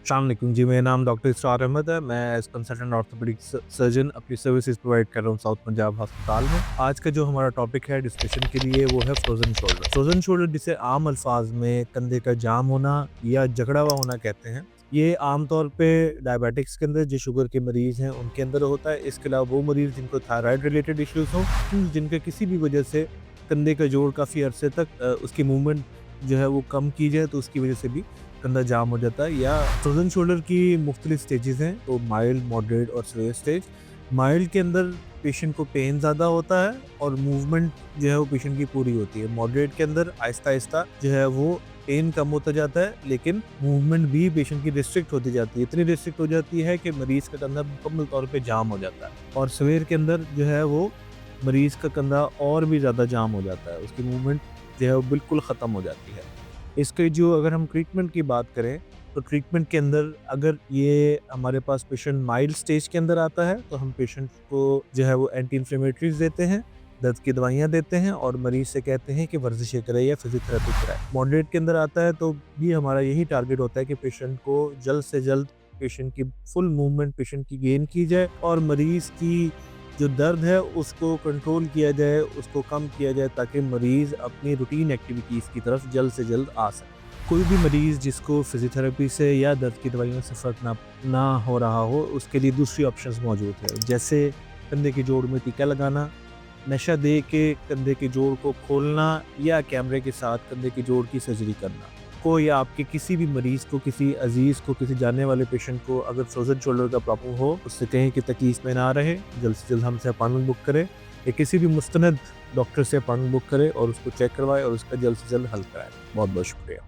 अस्सलाम वालेकुम जी, मेरा नाम डॉक्टर इसरार अहमद है। मैं एज़ कंसल्टेंट ऑर्थोपेडिक सर्जन अपनी सर्विसेज प्रोवाइड कर रहा हूँ साउथ पंजाब अस्पताल में। आज का जो हमारा टॉपिक है डिस्कशन के लिए वो है फ्रोज़न शोल्डर। फ्रोज़न शोल्डर जिसे आम अल्फाज में कंधे का जाम होना या जकड़ा हुआ होना कहते हैं। ये आमतौर पे डायबिटिक्स के अंदर जो शुगर के मरीज़ हैं उनके अंदर होता है। इसके अलावा वो मरीज़ जिनको थायराइड रिलेटेड इश्यूज़ हों, जिनके किसी भी वजह से कंधे का जोड़ काफ़ी अरसे तक उसकी मूवमेंट जो है वो कम की जाए तो उसकी वजह से भी कंधा जाम हो जाता है। या फ्रोज़न शोल्डर की मुख्तलिफ स्टेजेस हैं, तो माइल्ड, मॉडरेट और सीवियर स्टेज। माइल्ड के अंदर पेशेंट को पेन ज़्यादा होता है और मूवमेंट जो है वो पेशेंट की पूरी होती है। मॉडरेट के अंदर आहिस्ता-आहिस्ता जो है वो पेन कम होता जाता है, लेकिन मूवमेंट भी पेशेंट की रिस्ट्रिक्ट होती जाती है। इतनी रिस्ट्रिक्ट हो जाती है कि मरीज़ का कंधा मुकम्मल तौर पे जाम हो जाता है और सीवियर के अंदर जो है वो मरीज़ का कंधा और भी ज़्यादा जाम हो जाता है। उसकी मूवमेंट जो है वो बिल्कुल ख़त्म हो जाती है। इसके जो अगर हम ट्रीटमेंट की बात करें, तो ट्रीटमेंट के अंदर अगर ये हमारे पास पेशेंट माइल्ड स्टेज के अंदर आता है, तो हम पेशेंट को जो है वो एंटी इन्फ्लेमेटरीज़ देते हैं, दर्द की दवाइयाँ देते हैं और मरीज़ से कहते हैं कि वर्जिशें करे या फिज़ियोथेरेपी कराए। मॉडरेट के अंदर आता है तो भी हमारा यही टारगेट होता है कि पेशेंट को जल्द से जल्द पेशेंट की फुल मूवमेंट पेशेंट की गेन की जाए और मरीज़ की जो दर्द है उसको कंट्रोल किया जाए, उसको कम किया जाए ताकि मरीज़ अपनी रूटीन एक्टिविटीज़ की तरफ जल्द से जल्द आ सके। कोई भी मरीज़ जिसको फिज़ियोथेरेपी से या दर्द की दवाइयों से फ़र्क ना हो रहा हो, उसके लिए दूसरी ऑप्शंस मौजूद है। जैसे कंधे के जोड़ में टीका लगाना, नशा दे के कंधे के जोड़ को खोलना या कैमरे के साथ कंधे के जोड़ की सर्जरी करना। को या आपके किसी भी मरीज़ को, किसी अज़ीज़ को, किसी जानने वाले पेशेंट को अगर फ्रोज़न शोल्डर का प्रॉब्लम हो, उससे कहें कि तकलीफ़ में ना रहे, जल्द से जल्द हमसे अपॉइंटमेंट बुक करें या किसी भी मुस्तनद डॉक्टर से अपॉइंटमेंट बुक करें और उसको चेक करवाएँ और उसका जल्द से जल्द हल कराएँ। बहुत-बहुत शुक्रिया।